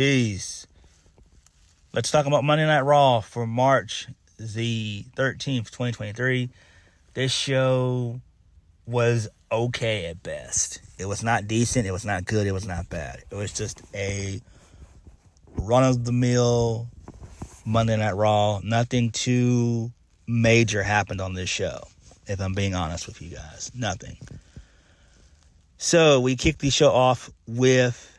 Peace. Let's talk about Monday Night Raw for March the 13th, 2023. This show was okay at best. It was not decent. It was not good. It was not bad. It was just a run-of-the-mill Monday Night Raw. Nothing too major happened on this show, if I'm being honest with you guys. Nothing. So we kicked the show off with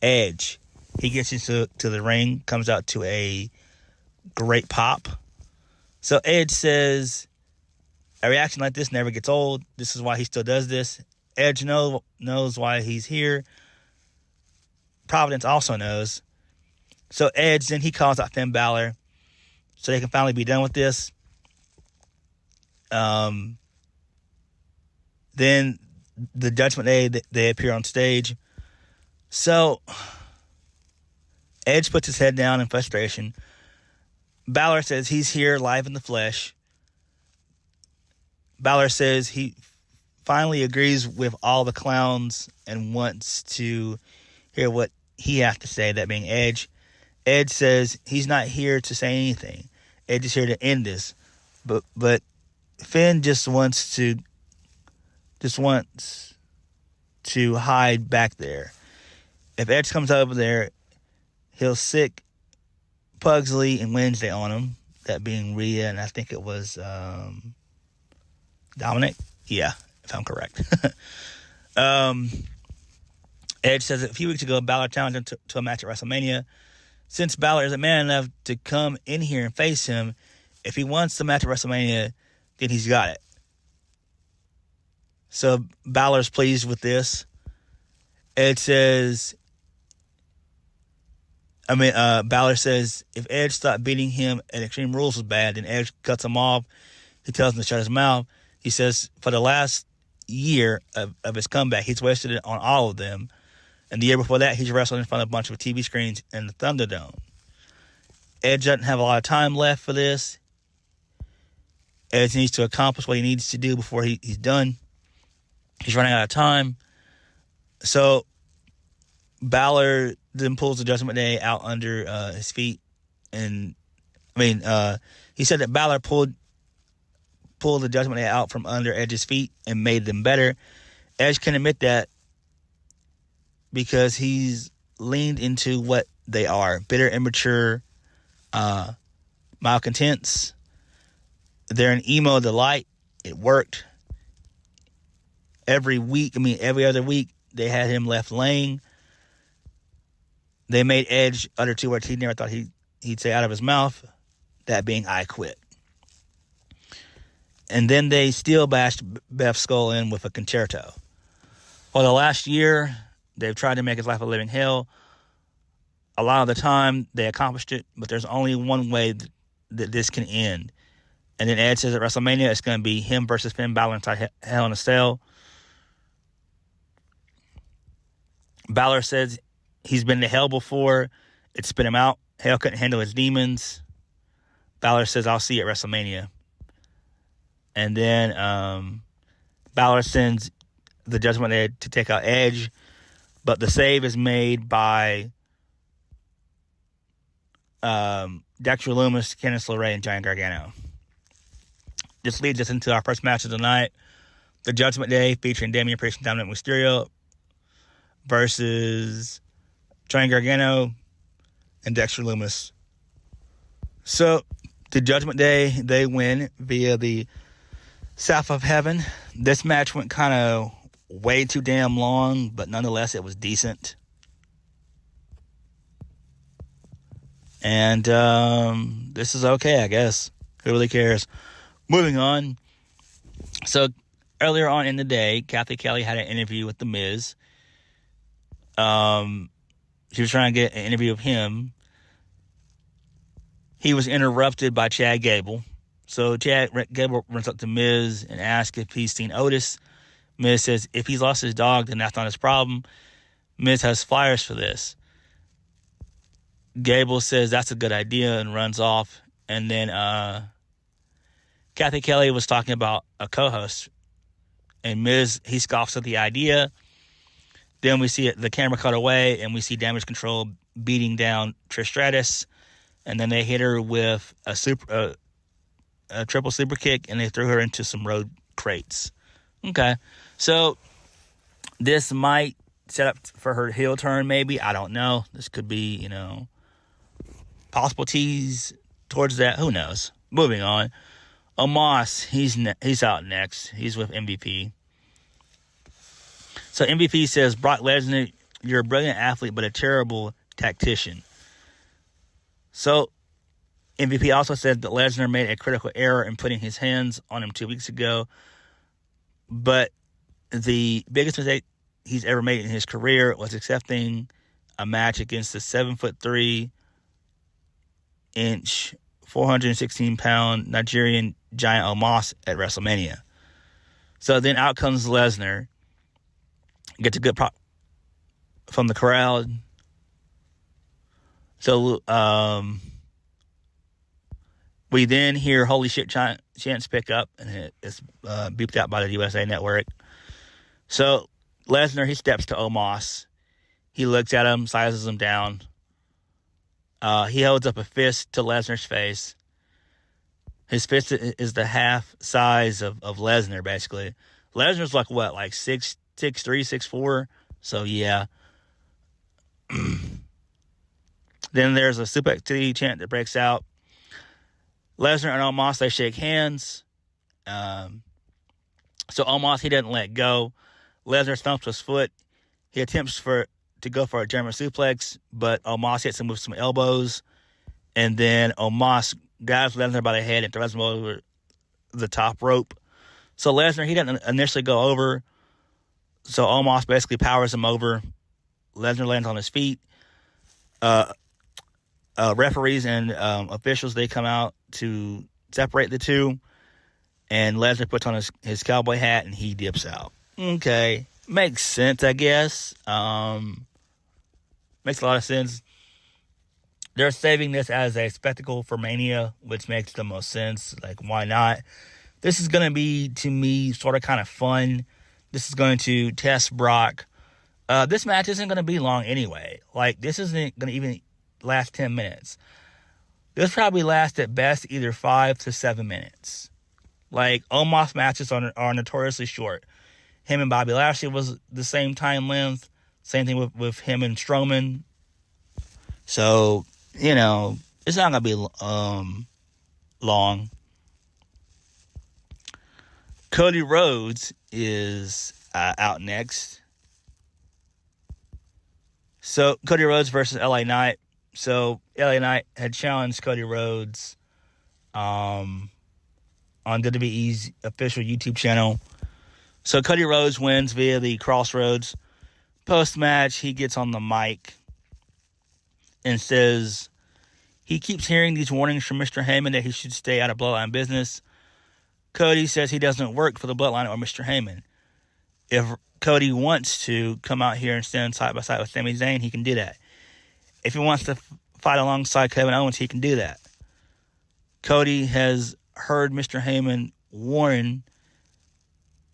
Edge. He gets into the ring, comes out to a great pop. So Edge says, a reaction like this never gets old. This is why he still does this. Edge knows why he's here. Providence also knows. So Edge, then he calls out Finn Balor so they can finally be done with this. Then the Judgment Day, they appear on stage. So Edge puts his head down in frustration. Balor says he's here live in the flesh. Balor says he finally agrees with all the clowns and wants to hear what he has to say, that being Edge. Edge says he's not here to say anything. Edge is here to end this. But Finn just wants to hide back there. If Edge comes over there, he'll sick Pugsley and Wednesday on him, that being Rhea, and I think it was Dominik. Yeah, if I'm correct. Edge says a few weeks ago, Balor challenged him to a match at WrestleMania. Since Balor isn't man enough to come in here and face him, if he wants the match at WrestleMania, then he's got it. So Balor's pleased with this. Edge says, Balor says if Edge stopped beating him at Extreme Rules was bad, then Edge cuts him off. He tells him to shut his mouth. He says for the last year of his comeback, he's wasted it on all of them. And the year before that, he's wrestled in front of a bunch of TV screens in the Thunderdome. Edge doesn't have a lot of time left for this. Edge needs to accomplish what he needs to do before he's done. He's running out of time. So Balor then pulls the Judgment Day out under his feet. And, he said that Balor pulled the Judgment Day out from under Edge's feet and made them better. Edge can admit that because he's leaned into what they are. Bitter, immature, malcontents. They're an emo delight. It worked. Every other week, they had him left laying. They made Edge utter two words he never thought he'd say out of his mouth, that being, I quit. And then they still bashed Beth's skull in with a concerto. For the last year, they've tried to make his life a living hell. A lot of the time, they accomplished it, but there's only one way that this can end. And then Edge says at WrestleMania, it's going to be him versus Finn Balor inside Hell in a Cell. Balor says he's been to hell before. It spit him out. Hell couldn't handle his demons. Balor says, I'll see you at WrestleMania. And then Balor sends the Judgment Day to take out Edge. But the save is made by Dexter Lumis, Candice LeRae, and Giant Gargano. This leads us into our first match of the night. The Judgment Day featuring Damian Priest and Dominik Mysterio versus Giant Gargano and Dexter Lumis. So, the Judgment Day, they win via the South of Heaven. This match went kind of way too damn long, but nonetheless, it was decent. And this is okay, I guess. Who really cares? Moving on. So, earlier on in the day, Kathy Kelly had an interview with The Miz. She was trying to get an interview of him. He was interrupted by Chad Gable. So Chad Gable runs up to Miz and asks if he's seen Otis. Miz says if he's lost his dog, then that's not his problem. Miz has flyers for this. Gable says that's a good idea and runs off. And then Kathy Kelly was talking about a co-host. And Miz, he scoffs at the idea. Then we see the camera cut away, and we see Damage Control beating down Trish Stratus, and then they hit her with a triple super kick, and they threw her into some road crates. Okay, so this might set up for her heel turn, maybe. I don't know. This could be, possible tease towards that. Who knows? Moving on. Omos, he's out next. He's with MVP. So MVP says, Brock Lesnar, you're a brilliant athlete, but a terrible tactician. So MVP also said that Lesnar made a critical error in putting his hands on him 2 weeks ago. But the biggest mistake he's ever made in his career was accepting a match against the 7'3" 416-pound Nigerian giant Omos at WrestleMania. So then out comes Lesnar. Gets a good pop from the crowd. So we then hear holy shit chants pick up, and it's beeped out by the USA Network. So Lesnar, he steps to Omos. He looks at him, sizes him down. He holds up a fist to Lesnar's face. His fist is the half size of Lesnar, basically. Lesnar's like 6'3", 6'4". So, yeah. Then there's a suplex city chant that breaks out. Lesnar and Omos, they shake hands. So Omos, he doesn't let go. Lesnar stomps his foot. He attempts to go for a German suplex, but Omos hits him with some elbows. And then Omos grabs Lesnar by the head and throws him over the top rope. So Lesnar, he doesn't initially go over. So Omos basically powers him over. Lesnar lands on his feet. Referees and officials, they come out to separate the two. And Lesnar puts on his cowboy hat and he dips out. Okay. Makes sense, I guess. Makes a lot of sense. They're saving this as a spectacle for Mania, which makes the most sense. Like, why not? This is going to be, to me, sort of kind of fun. This is going to test Brock. This match isn't going to be long anyway. Like, this isn't going to even last 10 minutes. This probably lasts at best either 5 to 7 minutes. Like, Omos matches are notoriously short. Him and Bobby Lashley was the same time length. Same thing with him and Strowman. So, it's not going to be long. Cody Rhodes is out next. So, Cody Rhodes versus LA Knight. So, LA Knight had challenged Cody Rhodes on WWE's official YouTube channel. So, Cody Rhodes wins via the Crossroads. Post-match, he gets on the mic and says he keeps hearing these warnings from Mr. Heyman that he should stay out of Bloodline business. Cody says he doesn't work for the Bloodline or Mr. Heyman. If Cody wants to come out here and stand side by side with Sami Zayn, he can do that. If he wants to fight alongside Kevin Owens, he can do that. Cody has heard Mr. Heyman warn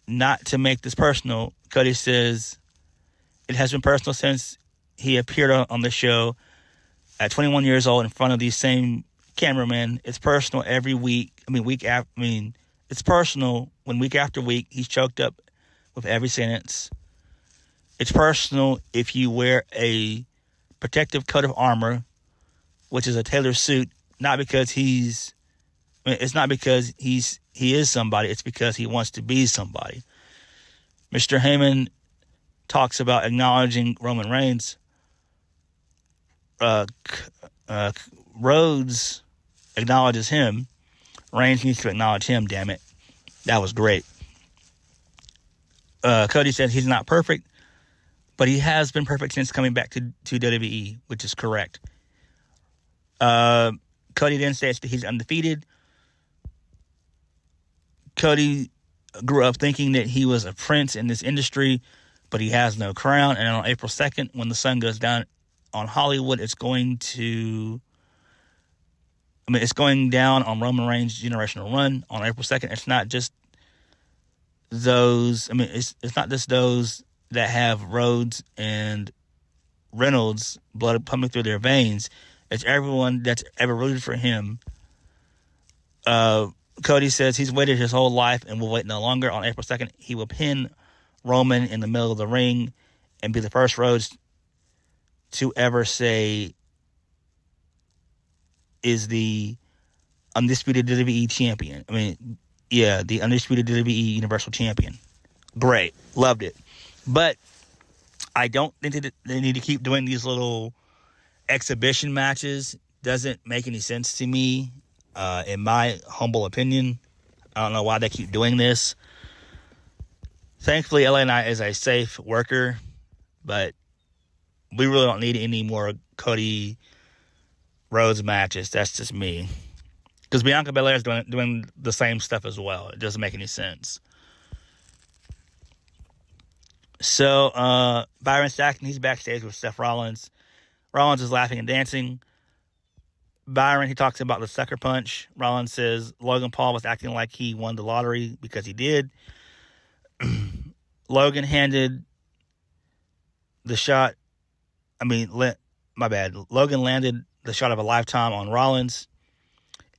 not to make this personal. Cody says it has been personal since he appeared on the show at 21 years old in front of these same cameramen. It's personal every week. It's personal when week after week he's choked up with every sentence. It's personal if you wear a protective coat of armor, which is a tailored suit, not because it's not because he is somebody, it's because he wants to be somebody. Mr. Heyman talks about acknowledging Roman Reigns. Rhodes acknowledges him. Reigns needs to acknowledge him, damn it. That was great. Cody says he's not perfect, but he has been perfect since coming back to WWE, which is correct. Cody then states that he's undefeated. Cody grew up thinking that he was a prince in this industry, but he has no crown. And on April 2nd, when the sun goes down on Hollywood, it's going down on Roman Reigns' generational run on April 2nd. It's not just those, it's not just those that have Rhodes and Reynolds blood pumping through their veins. It's everyone that's ever rooted for him. Cody says he's waited his whole life and will wait no longer. On April 2nd, he will pin Roman in the middle of the ring and be the first Rhodes to ever say is the undisputed WWE champion. I mean, yeah, the undisputed WWE Universal Champion. Great. Loved it. But I don't think that they need to keep doing these little exhibition matches. Doesn't make any sense to me, in my humble opinion. I don't know why they keep doing this. Thankfully, LA Knight is a safe worker, but we really don't need any more Cody Rhodes matches. That's just me. Because Bianca Belair is doing the same stuff as well. It doesn't make any sense. So, Byron Saxton, he's backstage with Seth Rollins. Rollins is laughing and dancing. Byron, he talks about the sucker punch. Rollins says Logan Paul was acting like he won the lottery because he did. Logan handed the shot. Logan landed the shot of a lifetime on Rollins.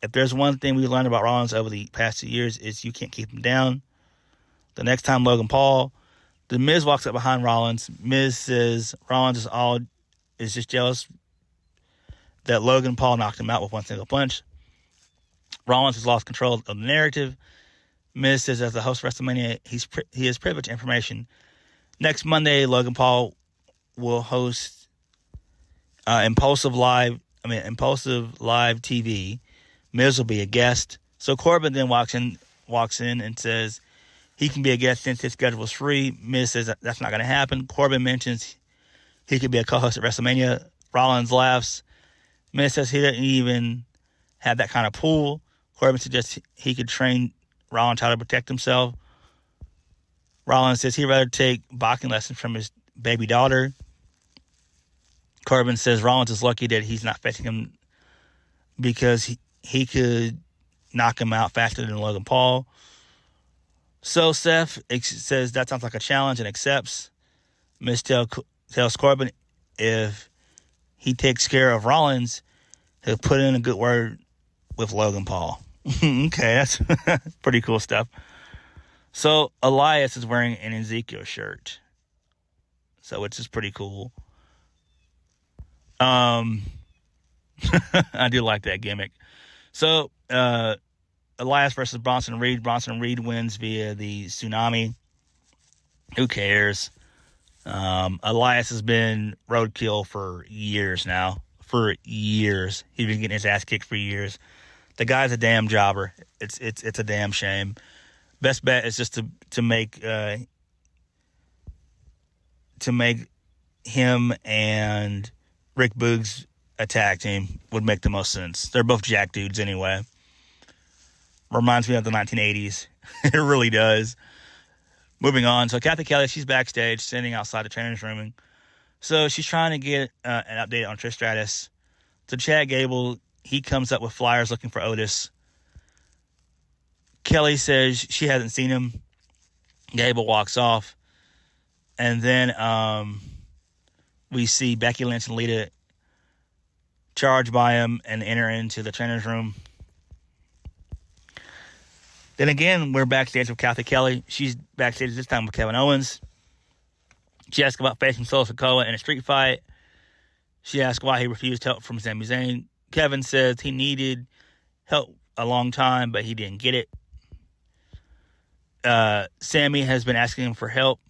If there's one thing we learned about Rollins over the past 2 years, is you can't keep him down. The next time Logan Paul, The Miz walks up behind Rollins. Miz says Rollins is just jealous that Logan Paul knocked him out with one single punch. Rollins has lost control of the narrative. Miz says as the host of WrestleMania, he has privileged information. Next Monday, Logan Paul will host Impulsive Live TV. Miz will be a guest. So Corbin then walks in and says he can be a guest since his schedule is free. Miz says that's not going to happen. Corbin mentions he could be a co-host at WrestleMania. Rollins laughs. Miz says he doesn't even have that kind of pull. Corbin suggests he could train Rollins how to protect himself. Rollins says he'd rather take boxing lessons from his baby daughter. Corbin says Rollins is lucky that he's not facing him because he could knock him out faster than Logan Paul. So Seth says that sounds like a challenge and accepts. Miz tells Corbin if he takes care of Rollins, he'll put in a good word with Logan Paul. Okay, that's pretty cool stuff. So Elias is wearing an Ezekiel shirt, so which is pretty cool. I do like that gimmick. So Elias versus Bronson Reed. Bronson Reed wins via the tsunami. Who cares? Elias has been roadkill for years now. For years, he's been getting his ass kicked for years. The guy's a damn jobber. It's a damn shame. Best bet is just to make him and Rick Boogs a tag team would make the most sense. They're both jack dudes anyway. Reminds me of the 1980s. It really does. Moving on. So Kathy Kelly, she's backstage, standing outside the trainer's room. So she's trying to get an update on Trish Stratus. So Chad Gable, he comes up with flyers looking for Otis. Kelly says she hasn't seen him. Gable walks off. And then we see Becky Lynch and Lita charge by him and enter into the trainer's room. Then again, we're backstage with Kathy Kelly. She's backstage this time with Kevin Owens. She asks about facing Solo Sikoa in a street fight. She asks why he refused help from Sami Zayn. Kevin says he needed help a long time, but he didn't get it. Sami has been asking him for help.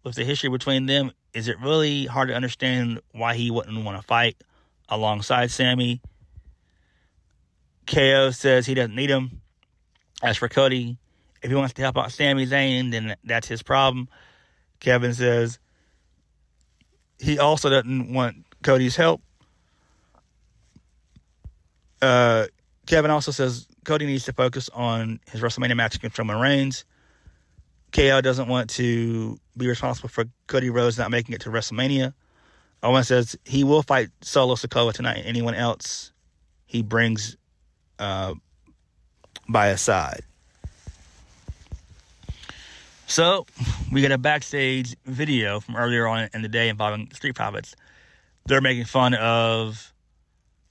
With the history between them, is it really hard to understand why he wouldn't want to fight alongside Sami? KO says he doesn't need him. As for Cody, if he wants to help out Sami Zayn, then that's his problem. Kevin says he also doesn't want Cody's help. Kevin also says Cody needs to focus on his WrestleMania match against Roman Reigns. KO doesn't want to be responsible for Cody Rhodes not making it to WrestleMania. Owen says he will fight Solo Sikoa tonight and anyone else he brings by his side. So, we get a backstage video from earlier on in the day involving Street Profits. They're making fun of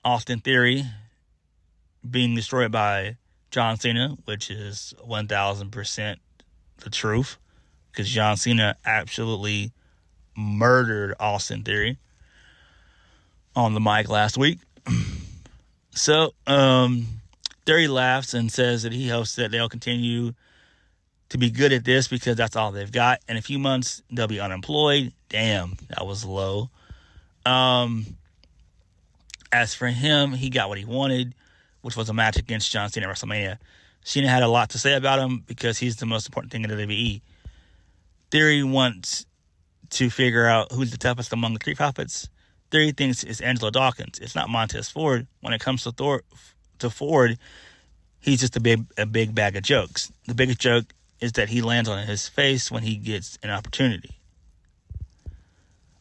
Austin Theory being destroyed by John Cena, which is 1,000% the truth, because John Cena absolutely murdered Austin Theory on the mic last week. So, Theory laughs and says that he hopes that they'll continue to be good at this because that's all they've got. In a few months, they'll be unemployed. Damn, that was low. As for him, he got what he wanted, which was a match against John Cena at WrestleMania. Cena had a lot to say about him because he's the most important thing in the WWE. Theory wants to figure out who's the toughest among the Street Profits. Theory thinks it's Angelo Dawkins. It's not Montez Ford. When it comes to Ford, he's just a big bag of jokes. The biggest joke is that he lands on his face when he gets an opportunity.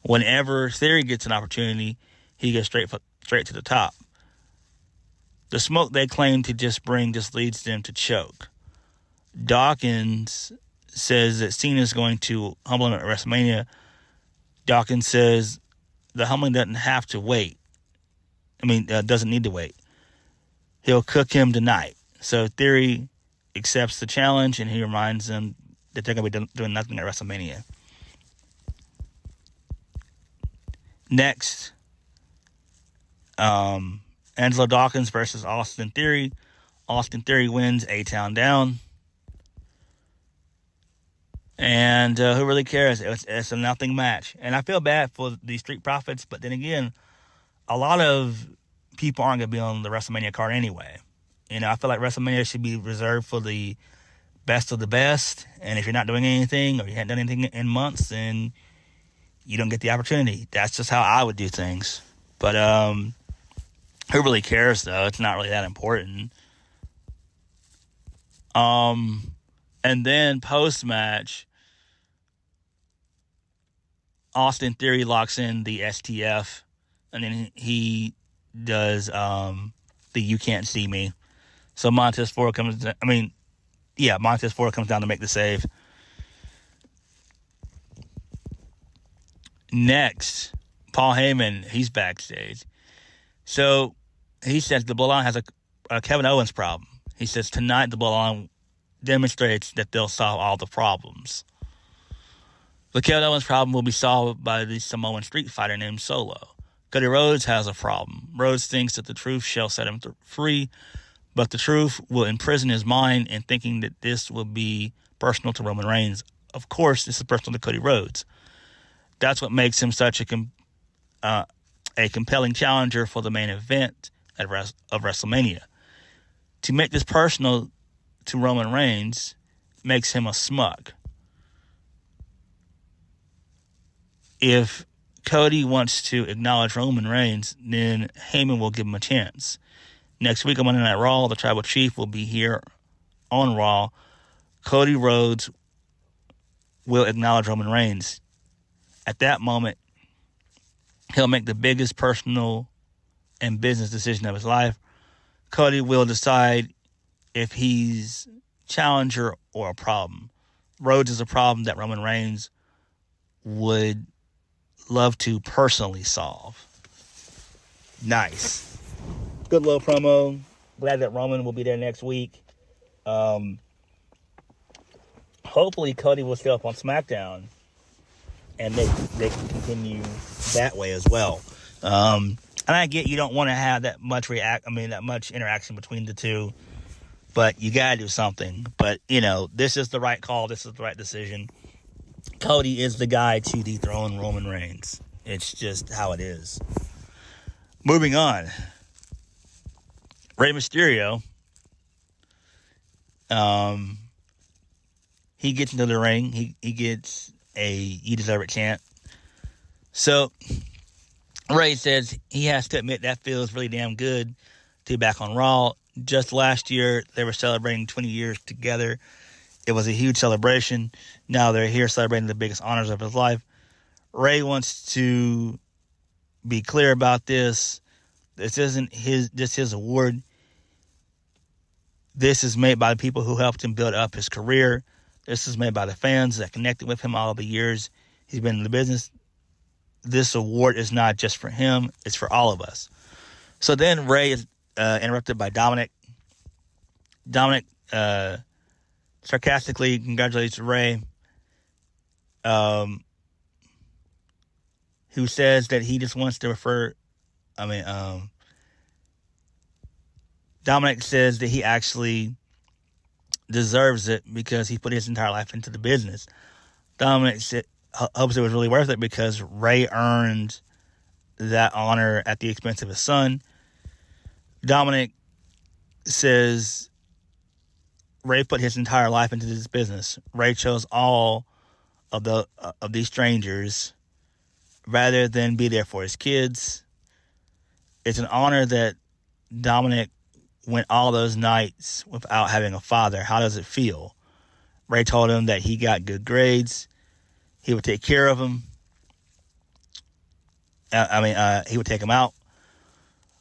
Whenever Theory gets an opportunity, he gets straight to the top. The smoke they claim to just bring just leads them to choke. Dawkins says that Cena's going to humble him at WrestleMania. Dawkins says the humbling doesn't have to wait. Doesn't need to wait. He'll cook him tonight. So Theory accepts the challenge, and he reminds them that they're going to be doing nothing at WrestleMania. Next, Angelo Dawkins versus Austin Theory. Austin Theory wins A-Town Down. And who really cares? It's a nothing match. And I feel bad for the Street Profits, but then again, a lot of people aren't going to be on the WrestleMania card anyway. I feel like WrestleMania should be reserved for the best of the best. And if you're not doing anything or you haven't done anything in months, then you don't get the opportunity. That's just how I would do things. But who really cares, though? It's not really that important. And then post-match, Austin Theory locks in the STF, and then he does the You Can't See Me. So Montez Ford comes down to make the save. Next, Paul Heyman, he's backstage. So he says the Bloodline has a Kevin Owens problem. He says tonight the Bloodline demonstrates that they'll solve all the problems. The Kevin Owens problem will be solved by the Samoan street fighter named Solo. Cody Rhodes has a problem. Rhodes thinks that the truth shall set him free, but the truth will imprison his mind in thinking that this will be personal to Roman Reigns. Of course, this is personal to Cody Rhodes. That's what makes him such a compelling challenger for the main event of WrestleMania. To make this personal to Roman Reigns makes him a smug. If Cody wants to acknowledge Roman Reigns, then Heyman will give him a chance. Next week on Monday Night Raw, the Tribal Chief will be here on Raw. Cody Rhodes will acknowledge Roman Reigns. At that moment, he'll make the biggest personal and business decision of his life. Cody will decide if he's challenger or a problem. Rhodes is a problem that Roman Reigns would love to personally solve. Nice. Good little promo. Glad that Roman will be there next week. Hopefully Cody will show up on SmackDown and they can continue that way as well. And I get you don't want to have that much interaction between the two, but you gotta do something. But this is the right call. This is the right decision. Cody is the guy to dethrone Roman Reigns. It's just how it is. Moving on. Rey Mysterio. He gets into the ring. He gets a "You Deserve It" chant. So Rey says he has to admit that feels really damn good to be back on Raw. Just last year, they were celebrating 20 years together. It was a huge celebration. Now they're here celebrating the biggest honors of his life. Rey wants to be clear about this. This isn't his award. This is made by the people who helped him build up his career. This is made by the fans that connected with him all the years he's been in the business. This award is not just for him, it's for all of us. So then Ray is interrupted by Dominik. Dominik sarcastically congratulates Ray, who says that he just wants to Dominik says that he actually deserves it because he put his entire life into the business. Dominik hopes it was really worth it because Ray earned that honor at the expense of his son. Dominik says Ray put his entire life into this business. Ray chose all of these strangers rather than be there for his kids. It's an honor that Dominik went all those nights without having a father. How does it feel? Ray told him that he got good grades. He would take care of him. He would take him out.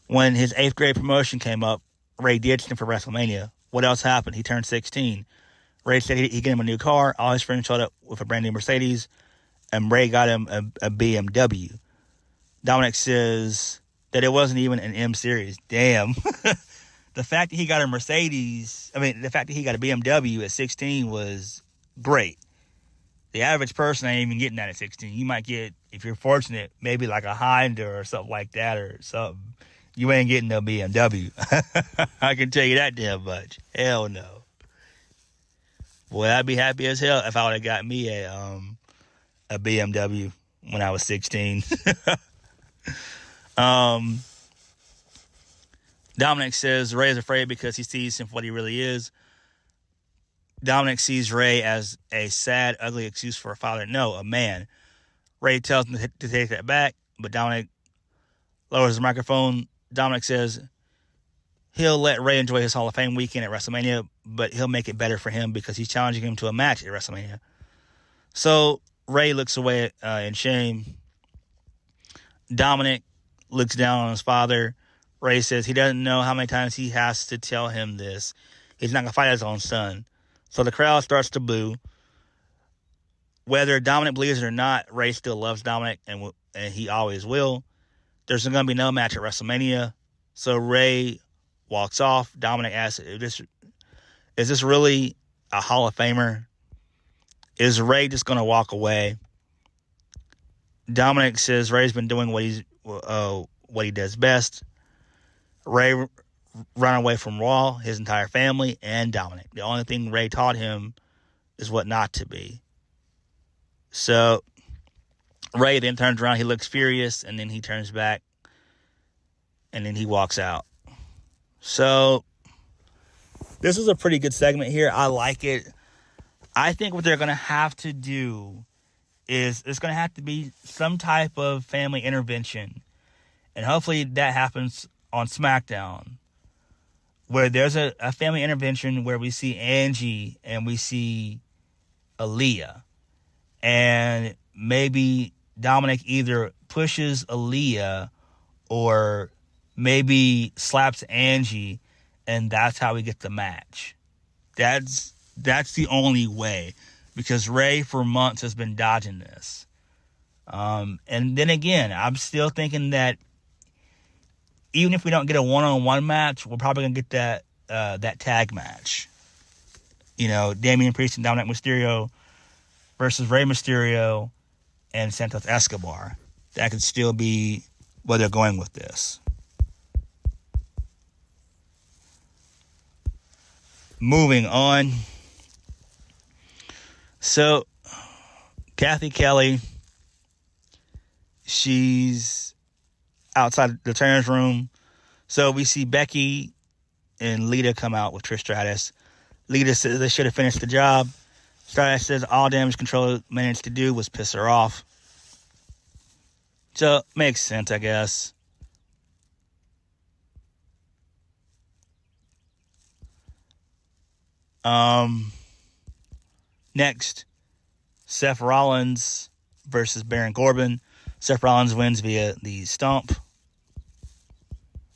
When his 8th grade promotion came up, Ray ditched him for WrestleMania. What else happened? He turned 16. Ray said he'd get him a new car. All his friends showed up with a brand new Mercedes, and Ray got him a BMW. Dominik says that it wasn't even an M series. Damn. The fact that he got a the fact that he got a BMW at 16 was great. The average person ain't even getting that at 16. You might get, if you're fortunate, maybe like a Honda or something like that or something. You ain't getting no BMW. I can tell you that damn much. Hell no. Boy, I'd be happy as hell if I would have got me a BMW when I was 16. Dominik says Ray is afraid because he sees him for what he really is. Dominik sees Ray as a sad, ugly excuse for a father. No, a man. Ray tells him to take that back, but Dominik lowers his microphone. Dominik says he'll let Ray enjoy his Hall of Fame weekend at WrestleMania, but he'll make it better for him because he's challenging him to a match at WrestleMania. So Ray looks away in shame. Dominik looks down on his father. Ray says he doesn't know how many times he has to tell him this. He's not going to fight his own son. So the crowd starts to boo. Whether Dominik believes it or not, Ray still loves Dominik, and he always will. There's going to be no match at WrestleMania. So Ray walks off. Dominik asks, is this really a Hall of Famer? Is Ray just going to walk away? Dominik says Ray's been doing what he does best. Ray run away from Raw, his entire family, and Dominik. The only thing Ray taught him is what not to be. So Ray then turns around, he looks furious, and then he turns back, and then he walks out. So this is a pretty good segment here. I like it. I think what they're going to have to do is it's going to have to be some type of family intervention. And hopefully that happens on SmackDown, where there's a family intervention where we see Angie and we see Aaliyah. And maybe Dominik either pushes Aaliyah or maybe slaps Angie, and that's how we get the match. That's the only way, because Ray for months has been dodging this. And then again, I'm still thinking that even if we don't get a one-on-one match, we're probably going to get that tag match. You know, Damian Priest and Dominik Mysterio versus Rey Mysterio and Santos Escobar. That could still be where they're going with this. Moving on. So, Kathy Kelly, she's outside the trainer's room. So we see Becky and Lita come out with Trish Stratus. Lita says they should have finished the job. Stratus says all Damage Control managed to do was piss her off. So, makes sense, I guess. Next, Seth Rollins versus Baron Corbin. Seth Rollins wins via the stomp.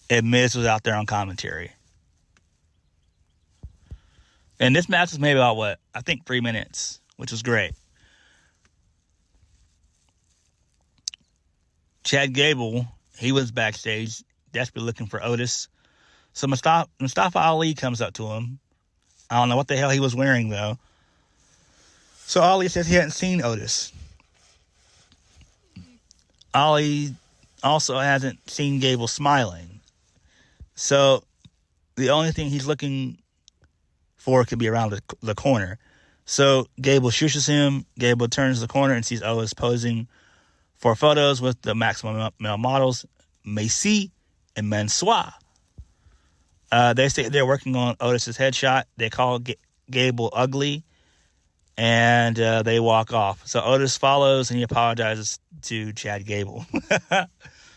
And Miz was out there on commentary. And this match was maybe about, 3 minutes, which was great. Chad Gable, he was backstage, desperately looking for Otis. So Mustafa Ali comes up to him. I don't know what the hell he was wearing, though. So Ali says he hadn't seen Otis. Ali also hasn't seen Gable smiling. So the only thing he's looking for could be around the corner. So Gable shushes him. Gable turns the corner and sees Otis posing for photos with the Maximum Male models, Macy and Mansois. They say they're working on Otis's headshot. They call Gable ugly, and they walk off. So Otis follows, and he apologizes to Chad Gable.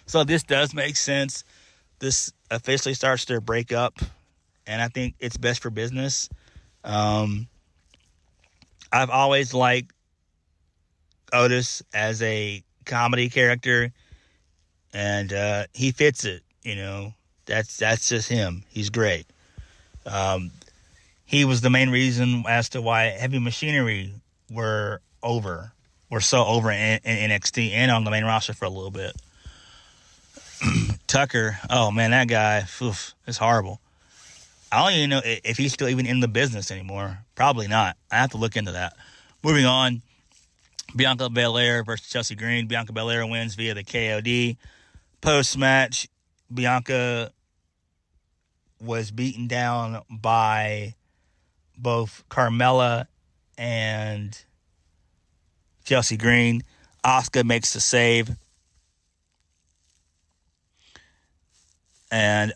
So this does make sense. This officially starts their breakup, and I think it's best for business. I've always liked Otis as a comedy character, and he fits it. That's just him. He's great. He was the main reason as to why Heavy Machinery were so over in NXT and on the main roster for a little bit. Tucker, oh man, that guy, it's horrible. I don't even know if he's still even in the business anymore. Probably not. I have to look into that. Moving on, Bianca Belair versus Chelsea Green. Bianca Belair wins via the KOD. Post-match, Bianca was beaten down by both Carmella and Chelsea Green. Asuka makes the save. And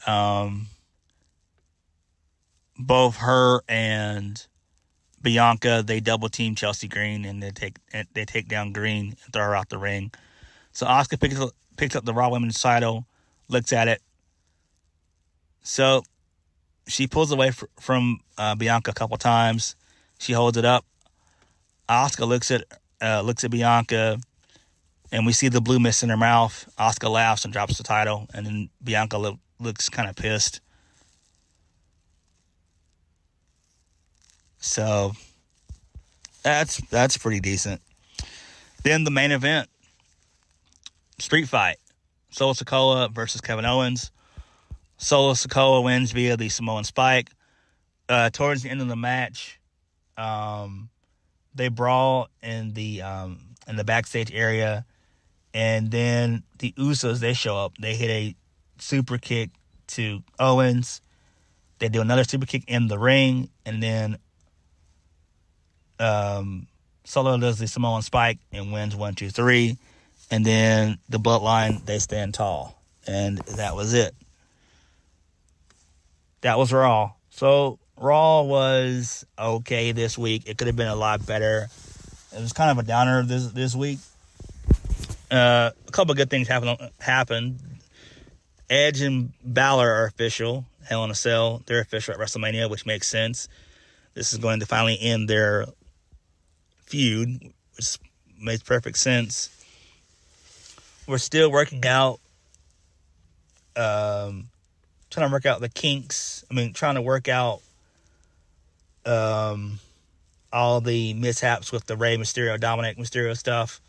both her and Bianca, they double team Chelsea Green, and they take down Green and throw her out the ring. So Asuka picks up the Raw Women's title, looks at it. So she pulls away from Bianca a couple times. She holds it up. Asuka looks at Bianca, and we see the blue mist in her mouth. Asuka laughs and drops the title, and then Bianca looks kind of pissed. So that's pretty decent. Then the main event, street fight. Solo Sikoa versus Kevin Owens. Solo Sikoa wins via the Samoan Spike. Towards the end of the match, they brawl in the backstage area, and then the Usos, they show up. They hit a super kick to Owens. They do another super kick in the ring, and then Solo does the Samoan Spike and wins 1, 2, 3. And then the Bloodline, they stand tall. And that was it. That was Raw. So Raw was okay this week. It could have been a lot better. It was kind of a downer this week. A couple of good things happened. Edge and Balor are official. Hell in a Cell, they're official at WrestleMania, which makes sense. This is going to finally end their feud, which makes perfect sense. We're still working out, trying to work out the kinks. Trying to work out all the mishaps with the Rey Mysterio, Dominik Mysterio stuff.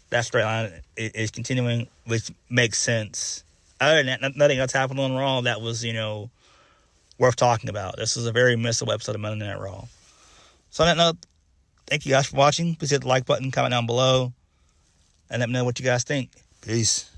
That storyline is continuing, which makes sense. Other than that, nothing else happened on Raw that was, worth talking about. This is a very missable episode of Monday Night Raw. So on that note, thank you guys for watching. Please hit the like button, comment down below, and let me know what you guys think. Peace.